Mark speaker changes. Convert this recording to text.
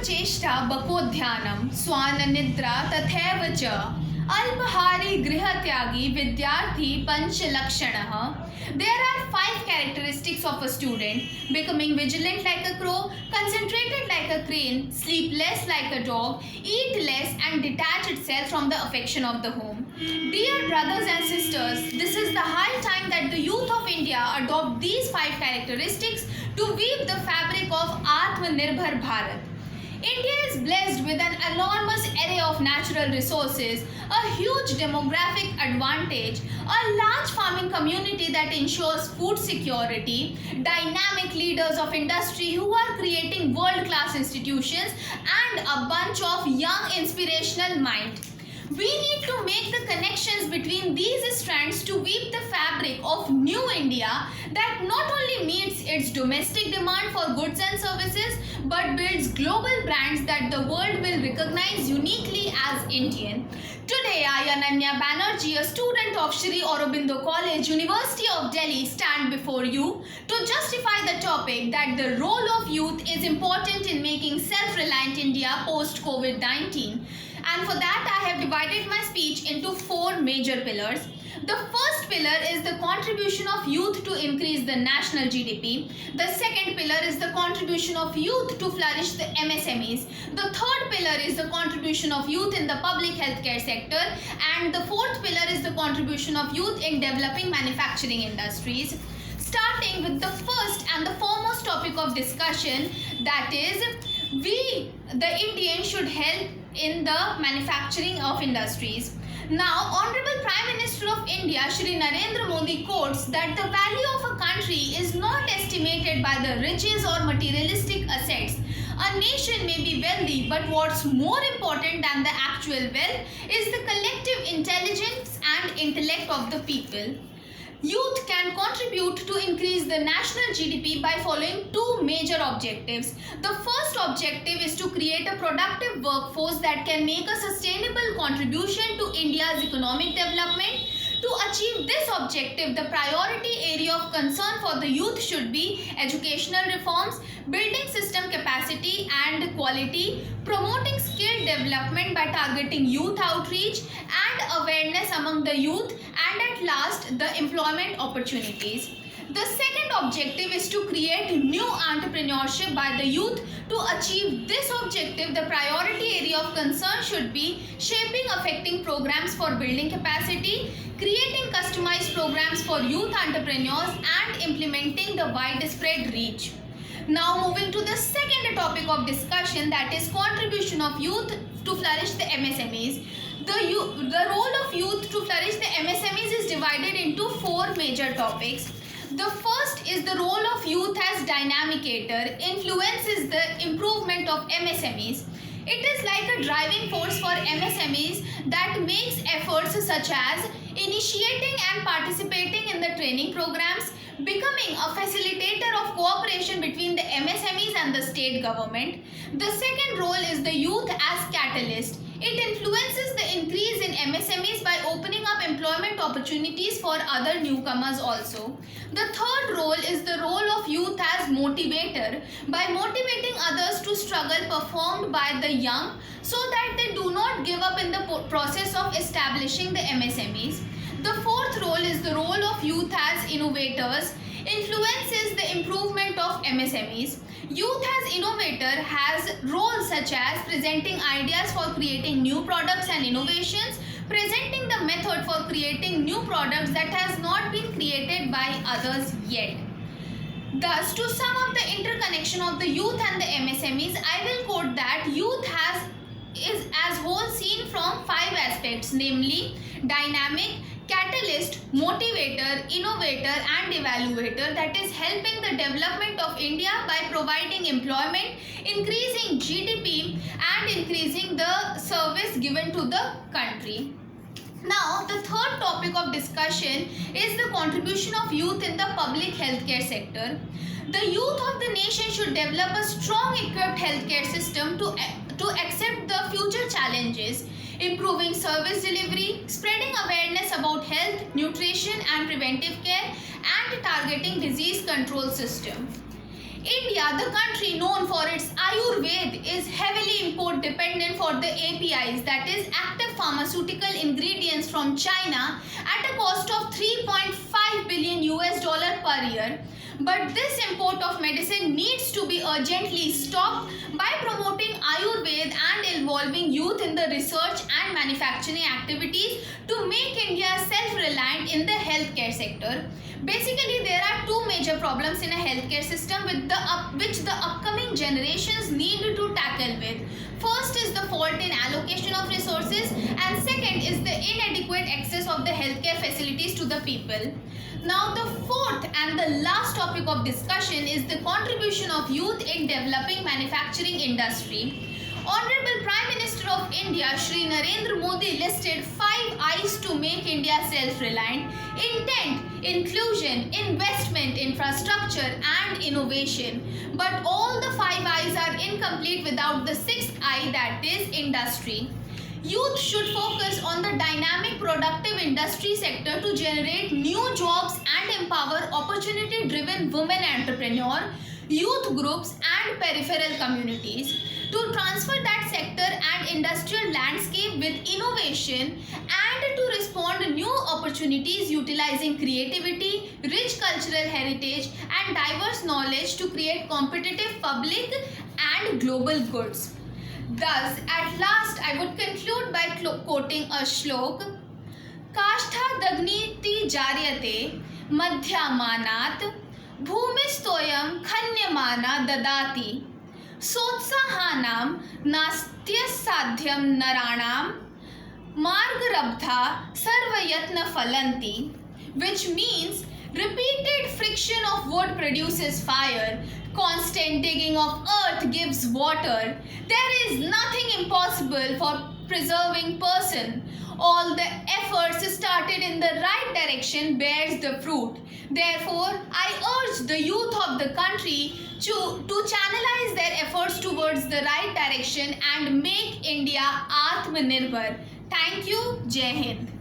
Speaker 1: चेष्टा बकोध्यानम स्वाननिद्रा तथैव च अल्पहारी गृहत्यागी विद्यार्थी पंचलक्षणः. There are 5 characteristics of a student: becoming vigilant like a crow, concentrated like a crane, sleep less like a dog, eat less, and detach itself from the affection of the home. Dear brothers and sisters, this is the high time that the youth of India adopt these 5 characteristics to weave the fabric of Atmanirbhar Bharat. India is blessed with an enormous array of natural resources, a huge demographic advantage, a large farming community that ensures food security, dynamic leaders of industry who are creating world-class institutions, and a bunch of young inspirational minds. We need to make the connections between these strands to weave the fabric of new India that not only meets its domestic demand for goods and services but builds global brands that the world will recognize uniquely as Indian. Today, I, Ananya Banerjee, a student of Shri Aurobindo College, University of Delhi, stand before you to justify the topic that the role of youth is important in making self-reliant India post-COVID-19. And for that, I have divided my speech into 4 major pillars. The first pillar is the contribution of youth to increase the national GDP. The second pillar is the contribution of youth to flourish the MSMEs. The third pillar is the contribution of youth in the public healthcare sector. And the fourth pillar is the contribution of youth in developing manufacturing industries. Starting with the first and the foremost topic of discussion, that is, we, the Indians, should help in the manufacturing of industries. Now, Honorable Prime Minister of India, Shri Narendra Modi, quotes that the value of a country is not estimated by the riches or materialistic assets. A nation may be wealthy, but what's more important than the actual wealth is the collective intelligence and intellect of the people. Youth can contribute to increase the national GDP by following 2 major objectives. The first objective is to create a productive workforce that can make a sustainable contribution to India's economic development. To achieve this objective, the priority area of concern for the youth should be educational reforms, building system capacity and quality, promoting skill development by targeting youth outreach and awareness among the youth, and at last, the employment opportunities. The second objective is to create new entrepreneurship by the youth. To achieve this objective, the priority area of concern should be shaping effective programs for building capacity, creating customized programs for youth entrepreneurs, and implementing the widespread reach. Now moving to the second topic of discussion, that is contribution of youth to flourish the MSMEs. The role of youth to flourish the MSMEs is divided into 4 major topics. The first is the role of youth as dynamicator, influences the improvement of MSMEs. It is like a driving force for MSMEs that makes efforts such as initiating and participating in the training programs, becoming a facilitator of cooperation between the MSMEs and the state government. The second role is the youth as catalyst. It influences the increase in MSMEs by opening up employment opportunities for other newcomers also. The third role is the role of youth as motivator, by motivating others to struggle performed by the young so that they do not give up in the process of establishing the MSMEs. The fourth role is the role of youth as innovators, influences the improvement of MSMEs. Youth as innovator has roles such as presenting ideas for creating new products and innovations, presenting the method for creating new products that has not been created by others yet. Thus, to sum up the interconnection of the youth and the MSMEs, I will quote that youth is as whole seen from 5 aspects, namely dynamic, catalyst, motivator, innovator and evaluator, that is helping the development of India by providing employment, increasing GDP and increasing the service given to the country. Now, the third topic of discussion is the contribution of youth in the public healthcare sector. The youth of the nation should develop a strong equipped healthcare system to accept the future challenges, improving service delivery, spreading awareness about health, nutrition and preventive care, and targeting disease control system. India, the country known for its Ayurveda, is heavily dependent for the APIs, that is active pharmaceutical ingredients from China, at a cost of 3.5 billion US dollar per year. But this import of medicine needs to be urgently stopped by promoting Ayurveda and involving youth in the research and manufacturing activities to make India self-reliant in the healthcare sector. Basically, there are two major problems in a healthcare system which the upcoming generations need to tackle with. First is the fault in allocation of resources, and second is the inadequate access of the healthcare facilities to the people. Now, the fourth and the last topic of discussion is the contribution of youth in developing manufacturing industry. Honorable Prime Minister of India Shri Narendra Modi listed 5 I's to make India self-reliant: intent, inclusion, investment, infrastructure and innovation. But all the 5 I's are incomplete without the 6th I, that is industry. Youth should focus on the dynamic productive industry sector to generate new jobs and empower opportunity-driven women entrepreneurs, youth groups and peripheral communities to transfer that sector and industrial landscape with innovation and to respond to new opportunities utilizing creativity, rich cultural heritage and diverse knowledge to create competitive public and global goods. Thus, at last, I would conclude by quoting a shlok. Kashtha dagniti jaryate madhyamanat bhumistoyam khanyamana dadati sotsahanam nastyasadhyam naranam margarabdha sarvayatna phalanti, which means repeated friction of wood produces fire, constant digging of earth gives water, there is nothing impossible for preserving person. All the efforts started in the right direction bears the fruit. Therefore, I urge the youth of the country to channelize their efforts towards the right direction and make India Atmanirbhar. Thank you. Jai Hind.